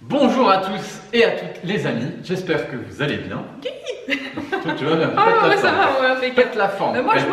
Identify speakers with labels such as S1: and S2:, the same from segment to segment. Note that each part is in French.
S1: Bonjour à tous et à toutes les amis, j'espère que vous allez bien. Toi, tu vas bien,
S2: Ah ouais, ça va, ouais, impeccable.
S1: pète la forme.
S2: Moi, je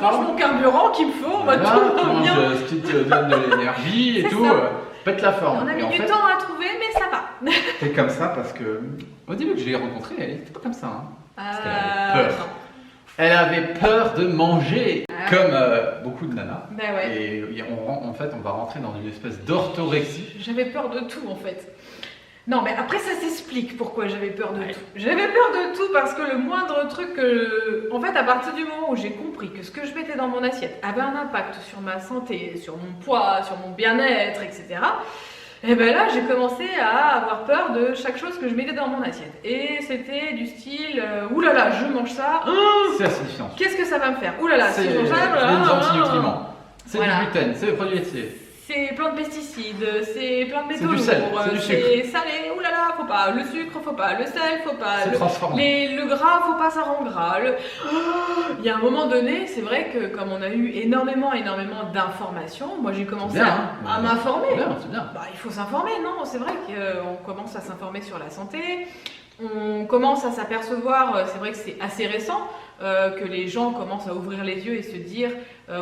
S2: mange mon carburant qu'il me faut,
S1: Voilà,
S2: tout
S1: tu
S2: va
S1: manges
S2: bien.
S1: ce qui te donne de l'énergie et
S2: C'est
S1: tout.
S2: ça.
S1: Pète la forme.
S2: On a
S1: Et
S2: mis
S1: en
S2: du
S1: fait,
S2: temps à trouver, mais ça va.
S1: t'es comme ça parce que au début que je l'ai rencontrée, elle était pas comme ça. Hein. qu'elle avait peur.
S2: Non.
S1: Elle avait peur de manger,
S2: Ah.
S1: comme beaucoup de nanas.
S2: Ben ouais.
S1: Et en fait, on va rentrer dans une espèce d'orthorexie.
S2: J'avais peur de tout en fait. Non, mais après ça s'explique pourquoi j'avais peur de
S1: Ouais.
S2: tout. J'avais peur de tout parce que le moindre truc que... En fait, à partir du moment où j'ai compris que ce que je mettais dans mon assiette avait un impact sur ma santé, sur mon poids, sur mon bien-être, etc. Et ben là, j'ai commencé à avoir peur de chaque chose que je mettais dans mon assiette. Et c'était du style, oulala, je mange ça,
S1: C'est acidifiant.
S2: qu'est-ce que ça va me faire? Oulala, si
S1: C'est
S2: je mange ça,
S1: des antinutriments. C'est
S2: Voilà.
S1: du gluten, c'est des produits laitiers.
S2: c'est plein de pesticides, c'est plein de
S1: C'est
S2: métaux
S1: du sel,
S2: lourds,
S1: c'est du
S2: c'est salé, oulala, faut pas, le sucre, faut pas, le sel, faut pas,
S1: C'est transformé.
S2: le gras, faut pas, ça rend gras. Il y a un moment donné, c'est vrai que comme on a eu énormément d'informations, moi j'ai commencé
S1: C'est bien,
S2: à
S1: hein.
S2: m'informer.
S1: C'est bien, c'est bien.
S2: Bah, il faut s'informer, non? C'est vrai qu'on commence à s'informer sur la santé, on commence à s'apercevoir, c'est vrai que c'est assez récent, que les gens commencent à ouvrir les yeux et se dire,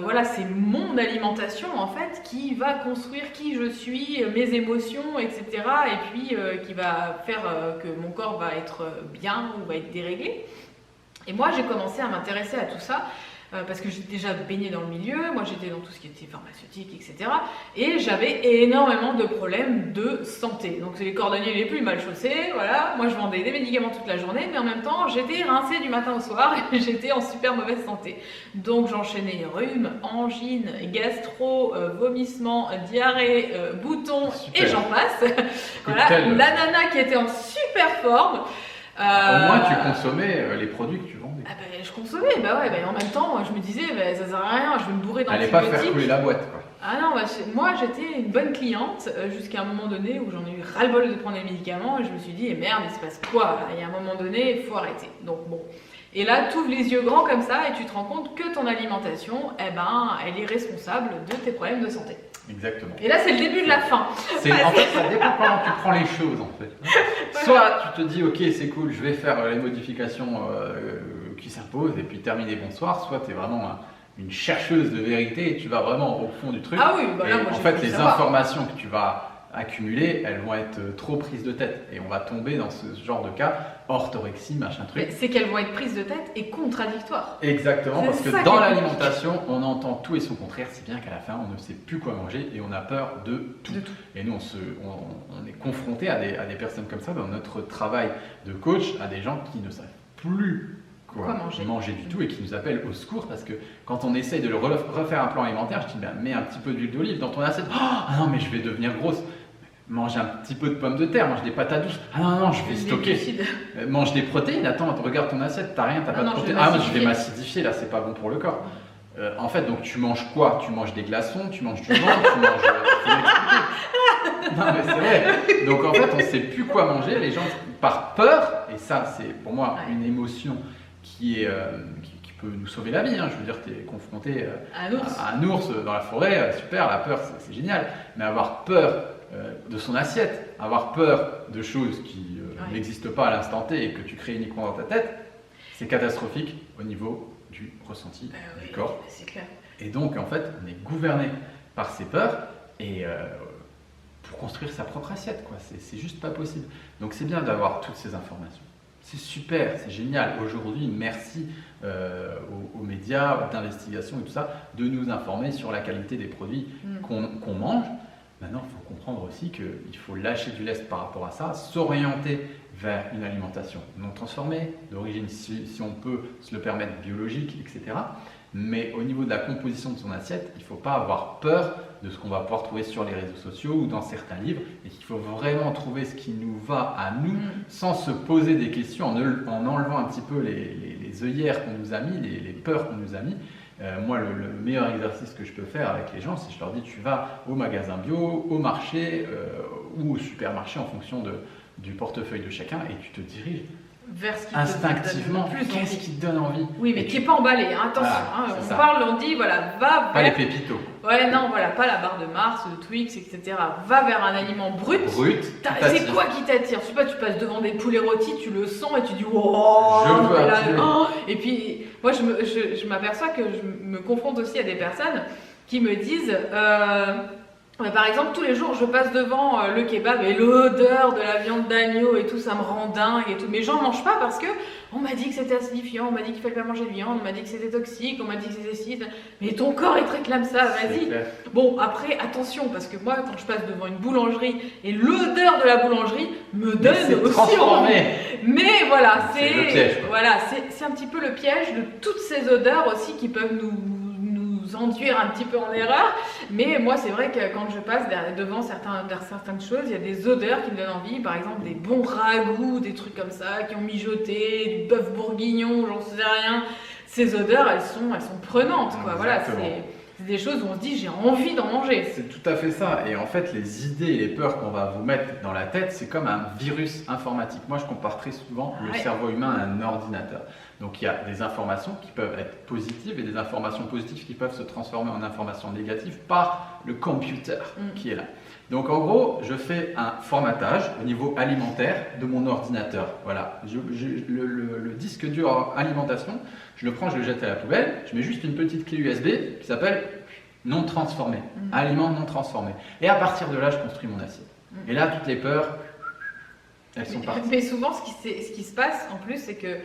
S2: voilà, c'est mon alimentation en fait qui va construire qui je suis, mes émotions, etc. Et puis qui va faire que mon corps va être bien ou va être déréglé. Et moi, j'ai commencé à m'intéresser à tout ça. Parce que j'étais déjà baignée dans le milieu, moi j'étais dans tout ce qui était pharmaceutique, etc. Et j'avais énormément de problèmes de santé. Donc c'est les cordonniers les plus mal chaussés, voilà. Moi je vendais des médicaments toute la journée, mais en même temps j'étais rincée du matin au soir et j'étais en super mauvaise santé. Donc j'enchaînais rhume, angine, gastro, vomissement, diarrhée, boutons
S1: Super.
S2: et j'en passe. Voilà,
S1: Cocktail.
S2: la nana qui était en super forme.
S1: Au moins, tu consommais les produits que tu vendais.
S2: Ah ben, je consommais, bah ouais, en même temps, je me disais, ça sert à rien, je vais me bourrer
S1: Allez pas faire
S2: d'antibiotiques.
S1: couler la boîte, quoi.
S2: Ah non, moi j'étais une bonne cliente jusqu'à un moment donné où j'en ai eu ras-le-bol de prendre les médicaments et je me suis dit, merde, il se passe quoi là? Il y a un moment donné, il faut arrêter. Donc bon. Et là, tu ouvres les yeux grands comme ça et tu te rends compte que ton alimentation, elle est responsable de tes problèmes de santé.
S1: Exactement.
S2: Et là, c'est le début de la fin.
S1: En fait, ça dépend comment tu prends les choses, en fait. Soit tu te dis, ok, c'est cool, je vais faire les modifications qui s'imposent et puis terminer bonsoir. Soit tu es vraiment une chercheuse de vérité et tu vas vraiment au fond du truc.
S2: Ah oui, bah là,
S1: Et
S2: moi
S1: en
S2: j'ai
S1: fait,
S2: voulu
S1: les
S2: savoir.
S1: informations que tu vas accumuler, elles vont être trop prises de tête et on va tomber dans ce genre de cas, orthorexie, machin truc.
S2: Mais c'est qu'elles vont être prises de tête et contradictoires.
S1: Exactement,
S2: C'est
S1: parce que
S2: ça
S1: dans
S2: qui est
S1: l'alimentation, on entend tout et son contraire, si bien qu'à la fin, on ne sait plus quoi manger et on a peur de tout.
S2: De tout.
S1: Et nous, on est confronté à des personnes comme ça dans notre travail de coach, à des gens qui ne savent plus quoi
S2: manger
S1: du tout et qui nous appellent au secours parce que quand on essaye de refaire un plan alimentaire, je dis ben, mets un petit peu d'huile d'olive dans ton assiette. Oh, ah non, mais je vais devenir grosse. Mange un petit peu de pommes de terre, mange des patates douces. Ah non, je vais
S2: Des
S1: stocker.
S2: glucides.
S1: Mange des protéines. Attends, regarde ton assiette, t'as rien, t'as pas de
S2: Non, je vais
S1: protéines. Ah, mais je vais
S2: m'acidifier.
S1: m'acidifier, là, c'est pas bon pour le corps. En fait, donc tu manges quoi? Tu manges des glaçons, tu manges du ventre, tu manges. Faut m'expliquer. Non, mais c'est vrai. Donc en fait, on sait plus quoi manger. Les gens, par peur, et ça, c'est pour moi
S2: Ouais.
S1: une émotion qui est. Qui peut nous sauver la vie. Hein. Je veux dire, tu es confronté
S2: Un ours.
S1: à un ours dans la forêt, super, la peur, c'est génial. Mais avoir peur de son assiette, avoir peur de choses qui
S2: Ouais.
S1: n'existent pas à l'instant T et que tu crées uniquement dans ta tête, c'est catastrophique au niveau du ressenti du corps.
S2: C'est clair.
S1: Et donc, en fait, on est gouverné par ces peurs et pour construire sa propre assiette, quoi. C'est juste pas possible. Donc, c'est bien d'avoir toutes ces informations. C'est super, c'est génial. Aujourd'hui, merci aux médias, d'investigation et tout ça, de nous informer sur la qualité des produits qu'on mange. Maintenant, il faut comprendre aussi qu'il faut lâcher du lest par rapport à ça, s'orienter vers une alimentation non transformée, d'origine, si on peut se le permettre, biologique, etc. Mais au niveau de la composition de son assiette, il ne faut pas avoir peur de ce qu'on va pouvoir trouver sur les réseaux sociaux ou dans certains livres, et qu'il faut vraiment trouver ce qui nous va à nous, sans se poser des questions, en enlevant un petit peu les œillères qu'on nous a mis, les peurs qu'on nous a mis. Moi, le meilleur exercice que je peux faire avec les gens, c'est que je leur dis, tu vas au magasin bio, au marché ou au supermarché en fonction du portefeuille de chacun et tu te diriges
S2: vers ce qui
S1: instinctivement,
S2: te donne le plus
S1: qu'est-ce
S2: envie.
S1: qui te donne envie?
S2: Oui, mais qui n'est pas emballé, hein, attention.
S1: Voilà, c'est
S2: On
S1: ça.
S2: parle, on dit, voilà, va
S1: Pas les
S2: vers.
S1: pépitos.
S2: Ouais, non, voilà, pas la barre de Mars, le Twix, etc. Va vers un aliment brut.
S1: Brut,
S2: C'est quoi qui t'attire? Je sais pas, tu passes devant des poulets rôtis, tu le sens et tu dis wow,
S1: Je veux
S2: et là,
S1: absolument.
S2: et puis, moi, je m'aperçois que je me confronte aussi à des personnes qui me disent, ouais, par exemple, tous les jours, je passe devant le kebab et l'odeur de la viande d'agneau et tout, ça me rend dingue et tout. Mais j'en mange pas parce que on m'a dit que c'était acidifiant, on m'a dit qu'il fallait pas manger de viande, on m'a dit que c'était toxique, on m'a dit que c'était ci. Mais ton corps, il te réclame ça,
S1: C'est
S2: vas-y.
S1: clair.
S2: Bon, après, attention, parce que moi, quand je passe devant une boulangerie et l'odeur de la boulangerie me
S1: Mais
S2: donne
S1: c'est
S2: aussi envie.
S1: transformé.
S2: Mais voilà,
S1: C'est le piège, quoi.
S2: voilà, c'est un petit peu le piège de toutes ces odeurs aussi qui peuvent nous enduire un petit peu en erreur. Mais moi, c'est vrai que quand je passe devant certaines choses, il y a des odeurs qui me donnent envie. Par exemple, des bons ragoûts, des trucs comme ça, qui ont mijoté, du bœuf bourguignon, j'en sais rien. Ces odeurs, elles sont prenantes, quoi. Voilà,
S1: Exactement.
S2: c'est des choses où on se dit, j'ai envie d'en manger.
S1: C'est tout à fait ça. Et en fait, les idées et les peurs qu'on va vous mettre dans la tête, c'est comme un virus informatique. Moi, je compare très souvent le
S2: Ouais.
S1: cerveau humain à un ordinateur. Donc, il y a des informations qui peuvent être positives et des informations positives qui peuvent se transformer en informations négatives par le computer qui est là. Donc, en gros, je fais un formatage au niveau alimentaire de mon ordinateur. Voilà. Le disque dur alimentation, je le prends, je le jette à la poubelle. Je mets juste une petite clé USB qui s'appelle non transformé, aliment non transformé. Et à partir de là, je construis mon assiette. Et là, toutes les peurs, elles sont parties.
S2: Mais souvent, ce qui se passe en plus, c'est que,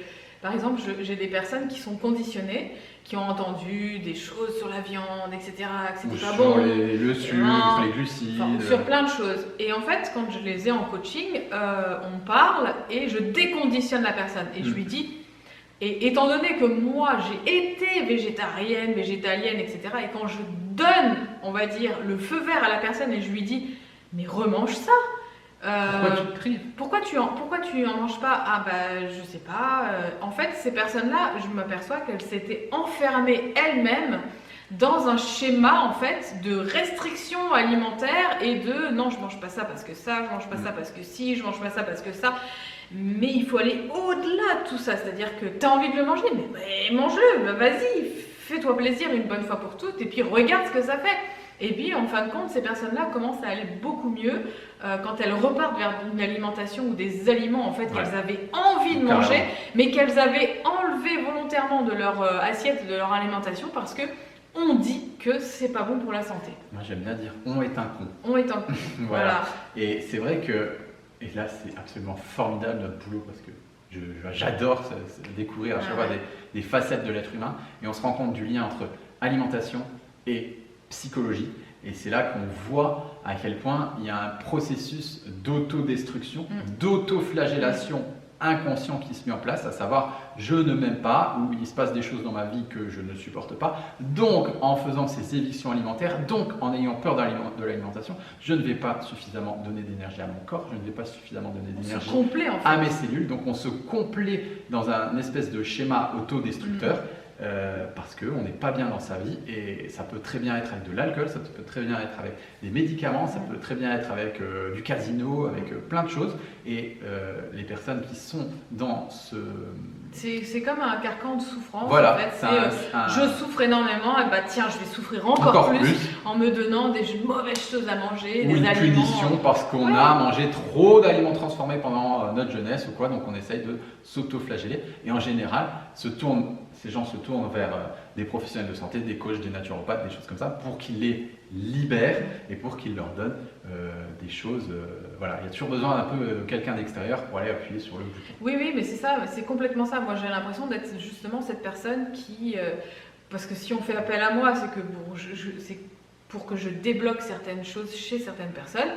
S2: par exemple, j'ai des personnes qui sont conditionnées, qui ont entendu des choses sur la viande, etc., que
S1: Ou
S2: c'était pas
S1: sur
S2: bon,
S1: le sucre,
S2: Non.
S1: les glucides.
S2: enfin, sur plein de choses. Et en fait, quand je les ai en coaching, on parle et je déconditionne la personne. Et je lui dis, et étant donné que moi, j'ai été végétarienne, végétalienne, etc., et quand je donne, on va dire, le feu vert à la personne et je lui dis, mais remange ça.
S1: Pourquoi tu te prives?
S2: Pourquoi tu en manges pas? Ah bah je sais pas. En fait, ces personnes-là, je m'aperçois qu'elles s'étaient enfermées elles-mêmes dans un schéma en fait de restriction alimentaire et de non, je mange pas ça parce que ça, je mange pas ça parce que si, je mange pas ça parce que ça. Mais il faut aller au-delà de tout ça, c'est-à-dire que tu as envie de le manger, mais mange-le, bah, vas-y, fais-toi plaisir une bonne fois pour toutes et puis regarde ce que ça fait. Et puis, en fin de compte, ces personnes-là commencent à aller beaucoup mieux quand elles repartent vers une alimentation ou des aliments en fait qu'elles avaient envie de manger,
S1: Carrément.
S2: mais qu'elles avaient enlevé volontairement de leur assiette, de leur alimentation, parce que on dit que c'est pas bon pour la santé.
S1: Moi, j'aime bien dire on est un con.
S2: On est un voilà.
S1: Et c'est vrai que, et là, c'est absolument formidable notre boulot parce que j'adore découvrir à chaque fois des facettes de l'être humain et on se rend compte du lien entre alimentation et psychologie. Et c'est là qu'on voit à quel point il y a un processus d'autodestruction, d'autoflagellation inconscient qui se met en place, à savoir je ne m'aime pas ou il se passe des choses dans ma vie que je ne supporte pas. Donc en faisant ces évictions alimentaires, donc en ayant peur de l'alimentation, je ne vais pas suffisamment donner d'énergie à mon corps, je ne vais pas suffisamment donner d'énergie
S2: complet en fait.
S1: à mes cellules. Donc on se complaît dans un espèce de schéma autodestructeur. Parce qu'on n'est pas bien dans sa vie et ça peut très bien être avec de l'alcool, ça peut très bien être avec des médicaments, ça peut très bien être avec du casino, avec plein de choses. Et les personnes qui sont dans ce...
S2: C'est comme un carcan de souffrance.
S1: Voilà,
S2: en fait. Je souffre énormément, et bah tiens, je vais souffrir encore plus en me donnant des mauvaises choses à manger,
S1: ou
S2: des
S1: une
S2: aliments.
S1: punition parce qu'on a mangé trop d'aliments transformés pendant notre jeunesse ou quoi, donc on essaye de s'auto-flageller. Et en général, ces gens se tournent vers des professionnels de santé, des coachs, des naturopathes, des choses comme ça, pour qu'ils les libèrent et pour qu'ils leur donnent des choses. Voilà, il y a toujours besoin d'un peu de quelqu'un d'extérieur pour aller appuyer sur le bouton.
S2: Oui, mais c'est ça, c'est complètement ça. Moi, j'ai l'impression d'être justement cette personne qui, parce que si on fait appel à moi, c'est que bon, c'est pour que je débloque certaines choses chez certaines personnes.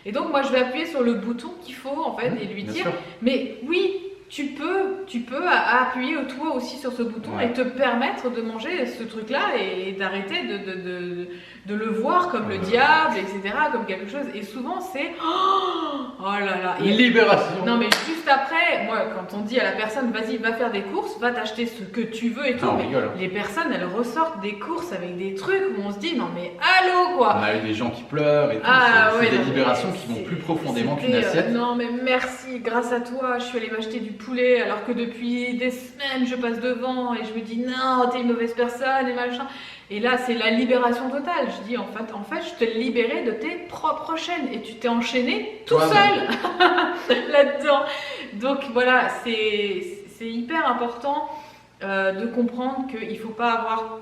S2: Et donc, moi, je vais appuyer sur le bouton qu'il faut en fait et lui
S1: Bien
S2: dire,
S1: sûr.
S2: mais oui. Tu peux appuyer toi aussi sur ce bouton et te permettre de manger ce truc-là et d'arrêter de le voir comme le diable, etc., comme quelque chose. Et souvent, c'est oh là là. Et
S1: libération.
S2: non, mais juste après, moi, quand on dit à la personne, vas-y, va faire des courses, va t'acheter ce que tu veux et tout,
S1: on
S2: mais
S1: rigole.
S2: les personnes, elles ressortent des courses avec des trucs où on se dit, non mais allô quoi.
S1: On a eu des gens qui pleurent et tout.
S2: Ah,
S1: c'est
S2: ouais,
S1: des
S2: non, mais
S1: libérations qui vont plus profondément qu'une
S2: c'était,
S1: assiette.
S2: non mais merci, grâce à toi, je suis allée m'acheter du poulet alors que depuis des semaines je passe devant et je me dis non, t'es une mauvaise personne et machin. Et là, c'est la libération totale. Je dis en fait, je t'ai libéré de tes propres chaînes et tu t'es enchaîné tout seul là-dedans. Donc voilà, c'est hyper important de comprendre qu'il ne faut pas avoir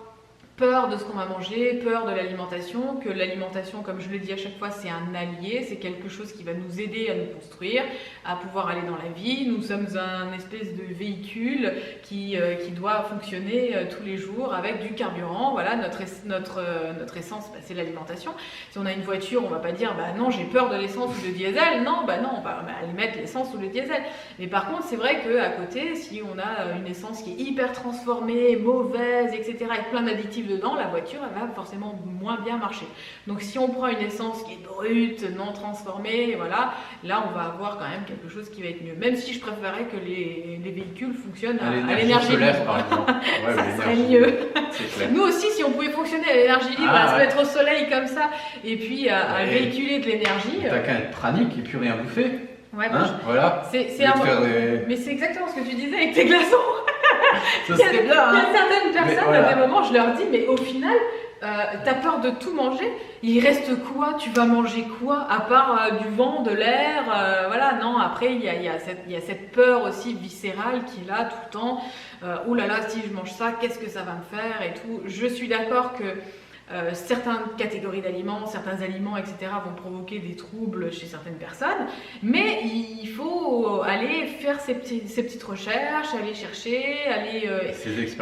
S2: peur de ce qu'on va manger, peur de l'alimentation, que l'alimentation, comme je le dis à chaque fois, c'est un allié, c'est quelque chose qui va nous aider à nous construire, à pouvoir aller dans la vie. Nous sommes un espèce de véhicule qui doit fonctionner tous les jours avec du carburant. Voilà, notre essence, bah, c'est l'alimentation. Si on a une voiture, on va pas dire bah non, j'ai peur de l'essence ou du diesel. Non, bah non, on va aller mettre l'essence ou le diesel. Mais par contre, c'est vrai qu'à côté, si on a une essence qui est hyper transformée, mauvaise, etc., avec plein d'additifs dedans, la voiture elle va forcément moins bien marcher. Donc si on prend une essence qui est brute, non transformée, voilà, là on va avoir quand même quelque chose qui va être mieux. Même si je préférais que les véhicules fonctionnent à l'énergie
S1: solaire,
S2: libre.
S1: par exemple. Ouais,
S2: ça serait mieux.
S1: C'est clair.
S2: Nous aussi, si on pouvait fonctionner à l'énergie libre, à se mettre au soleil comme ça, et puis à véhiculer de l'énergie.
S1: T'as qu'à être pranique et puis rien bouffer.
S2: Ouais,
S1: voilà.
S2: Mais c'est exactement ce que tu disais avec tes glaçons.
S1: Ça serait bien.
S2: Il y a certaines personnes, à des moments, je leur dis, mais au final, t'as peur de tout manger. Il reste quoi? Tu vas manger quoi? À part du vent, de l'air, voilà. Non, après, il y a cette peur aussi viscérale qui est là tout le temps. Oh là là, si je mange ça, qu'est-ce que ça va me faire et tout. Je suis d'accord que certaines catégories d'aliments, certains aliments, etc. vont provoquer des troubles chez certaines personnes, mais il faut aller faire ses petites recherches, aller chercher, aller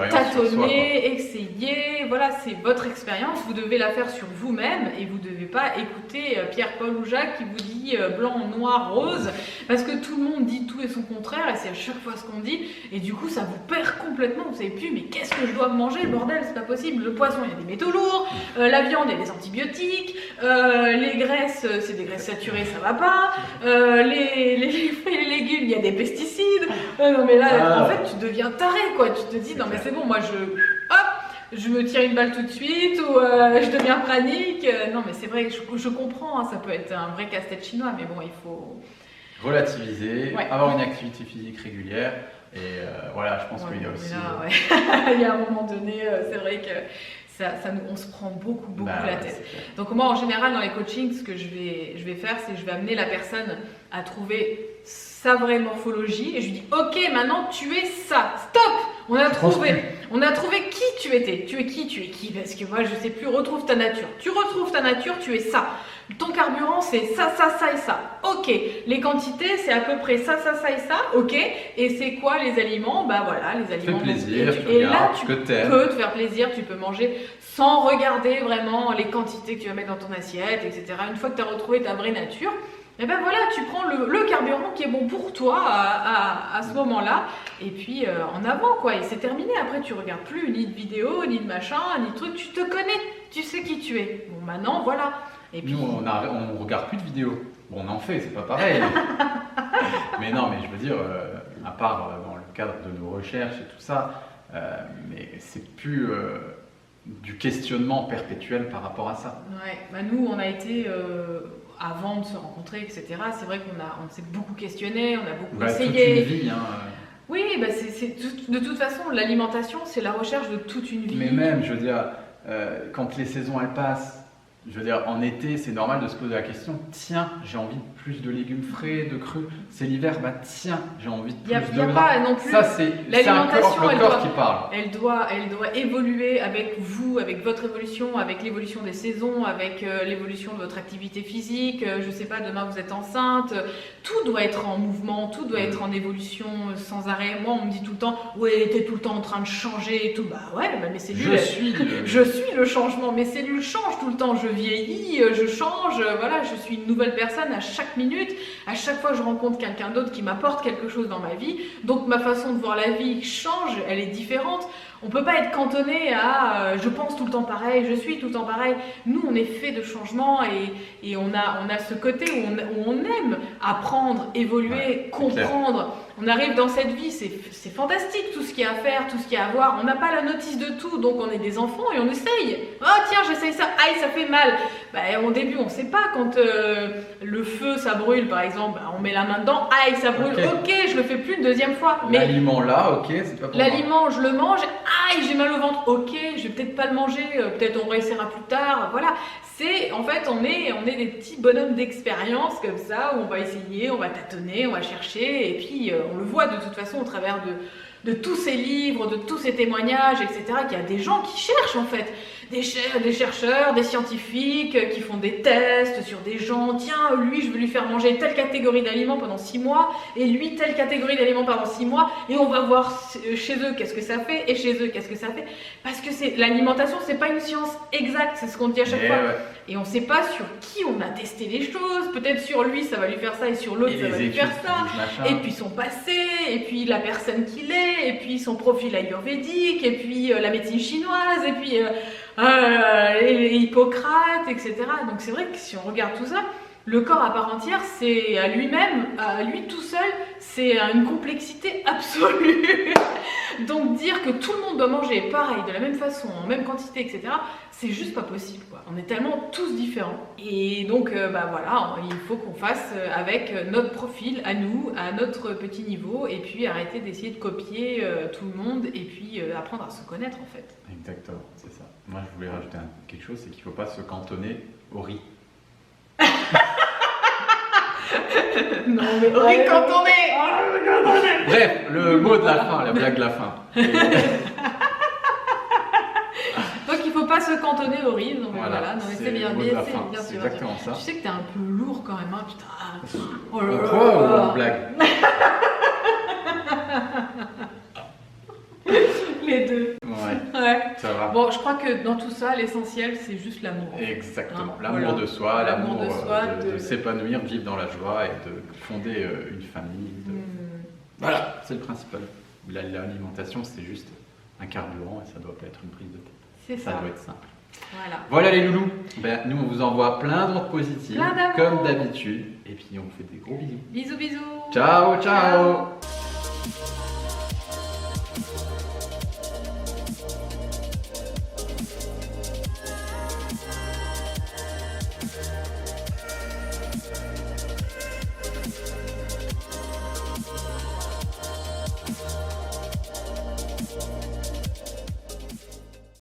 S2: tâtonner, essayer. Voilà, c'est votre expérience, vous devez la faire sur vous-même et vous ne devez pas écouter Pierre, Paul ou Jacques qui vous dit blanc, noir, rose, parce que tout le monde dit tout et son contraire et c'est à chaque fois ce qu'on dit et du coup ça vous perd complètement, vous savez plus mais qu'est-ce que je dois manger, bordel, c'est pas possible. Le poisson, il y a des métaux lourds, la viande, il y a des antibiotiques, les graisses, c'est des graisses saturées, ça va pas, les fruits et les légumes, il y a des pesticides. Non mais là, en fait, tu deviens taré, quoi. Tu te dis, non mais c'est bon, moi je me tire une balle tout de suite ou je deviens pranique. Non mais c'est vrai, je comprends, hein, ça peut être un vrai casse-tête chinois, mais bon, il faut
S1: relativiser, avoir une activité physique régulière. Et voilà, je pense qu'il y a aussi...
S2: Là, il y a un moment donné, c'est vrai que on se prend beaucoup la tête. Donc moi, en général, dans les coachings, ce que je vais faire, c'est que je vais amener la personne à trouver sa vraie morphologie et je lui dis, ok, maintenant tu es ça, stop, on a trouvé qui tu étais, tu es qui, parce que moi je sais plus, retrouve ta nature, tu retrouves ta nature, tu es ça, ton carburant c'est ça et ça, ok, les quantités c'est à peu près ça et ça, ok, et c'est quoi les aliments, bah voilà, les aliments
S1: fais plaisir,
S2: et là tu peux te faire plaisir, tu peux manger sans regarder vraiment les quantités que tu vas mettre dans ton assiette, etc. Une fois que tu as retrouvé ta vraie nature, et ben voilà, tu prends le carburant qui est bon pour toi à ce moment-là, et puis en avant quoi, et c'est terminé. Après tu regardes plus ni de vidéo, ni de machin, ni de truc, tu te connais, tu sais qui tu es. Bon maintenant voilà. Et puis...
S1: Nous on regarde plus de vidéos. Bon on en fait, c'est pas pareil. Mais non, mais je veux dire, à part dans le cadre de nos recherches et tout ça, mais c'est plus du questionnement perpétuel par rapport à ça.
S2: Ouais, bah nous on a été... avant de se rencontrer, etc. C'est vrai on s'est beaucoup questionné, on a beaucoup essayé.
S1: Toute une vie, hein.
S2: Oui, bah de toute façon, l'alimentation, c'est la recherche de toute une vie.
S1: Mais même, je veux dire, quand les saisons elles passent, je veux dire, en été, c'est normal de se poser la question, tiens, j'ai envie de plus de légumes frais, de crus. C'est l'hiver, bah tiens, j'ai envie de plus de gras.
S2: Pas non plus.
S1: Ça, c'est le corps qui parle.
S2: Elle doit évoluer avec vous, avec votre évolution, avec l'évolution des saisons, avec l'évolution de votre activité physique. Je sais pas, demain vous êtes enceinte. Tout doit être en mouvement, tout doit être en évolution sans arrêt. Moi, on me dit tout le temps, ouais, t'es tout le temps en train de changer et tout. Bah ouais, bah, mes cellules, je suis le changement. Mes cellules changent tout le temps. Je vieillis, je change, voilà, je suis une nouvelle personne à chaque minute, à chaque fois je rencontre quelqu'un d'autre qui m'apporte quelque chose dans ma vie, donc ma façon de voir la vie change, elle est différente. On peut pas être cantonné à je pense tout le temps pareil, je suis tout le temps pareil. Nous, on est fait de changements et on a ce côté où on aime apprendre, évoluer, comprendre. On arrive dans cette vie, c'est fantastique tout ce qu'il y a à faire, tout ce qu'il y a à voir. On n'a pas la notice de tout, donc on est des enfants et on essaye. Oh tiens, j'essaye ça, aïe, ça fait mal. Au début, on ne sait pas quand le feu, ça brûle par exemple, on met la main dedans, aïe, ça brûle, ok, je le fais plus une deuxième fois. Mais
S1: l'aliment là, ok, c'est pas pour moi.
S2: L'aliment, je le mange, aïe, j'ai mal au ventre, ok, je vais peut-être pas le manger, peut-être on réessayera plus tard, voilà. En fait, on est des petits bonhommes d'expérience comme ça, où on va essayer, on va tâtonner, on va chercher, et puis on le voit de toute façon au travers de tous ces livres, de tous ces témoignages, etc., qu'il y a des gens qui cherchent en fait, des chercheurs, des scientifiques qui font des tests sur des gens. Tiens, lui, je veux lui faire manger telle catégorie d'aliments pendant 6 mois, et lui, telle catégorie d'aliments pendant 6 mois, et on va voir chez eux qu'est-ce que ça fait, et chez eux qu'est-ce que ça fait. Parce que l'alimentation, c'est pas une science exacte, c'est ce qu'on dit à chaque fois.
S1: Ouais.
S2: Et on sait pas sur qui on a testé les choses. Peut-être sur lui, ça va lui faire ça, et sur l'autre, ça va lui faire ça. Et puis son passé, et puis la personne qu'il est, et puis son profil ayurvédique, et puis la médecine chinoise, et puis Hippocrate, etc. Donc c'est vrai que si on regarde tout ça, le corps à part entière, c'est à lui-même, à lui tout seul, c'est une complexité absolue. Donc dire que tout le monde doit manger pareil, de la même façon, en même quantité, etc., c'est juste pas possible, quoi. On est tellement tous différents. Et donc, voilà, il faut qu'on fasse avec notre profil à nous, à notre petit niveau, et puis arrêter d'essayer de copier tout le monde, et puis apprendre à se connaître, en fait.
S1: Exactement, c'est ça. Moi, je voulais rajouter quelque chose, c'est qu'il ne faut pas se cantonner au riz.
S2: Non, mais riz cantonné.
S1: Bref, le mot de la fin, la blague de la fin.
S2: Donc il faut pas se cantonner au riz. Non mais
S1: Voilà,
S2: non mais c'est bien,
S1: c'est exactement ça.
S2: Tu sais que t'es un peu lourd quand même, hein, putain. Oh là
S1: Pourquoi
S2: là.
S1: ou blague?
S2: Les deux.
S1: Ouais, ça va.
S2: Bon, je crois que dans tout ça, l'essentiel, c'est juste l'amour.
S1: Exactement.
S2: Hein,
S1: L'amour
S2: voilà.
S1: de soi, l'amour
S2: de soi,
S1: de s'épanouir, de vivre dans la joie et de fonder une famille. Voilà, c'est le principal. L'alimentation, c'est juste un carburant et ça doit pas être une prise de tête.
S2: C'est ça.
S1: Ça doit être simple.
S2: Voilà.
S1: Les loulous. Nous, on vous envoie plein d'ondes positives,
S2: Plein d'amour.
S1: comme d'habitude. Et puis, on vous fait des gros bisous.
S2: Bisous, bisous.
S1: Ciao, ciao.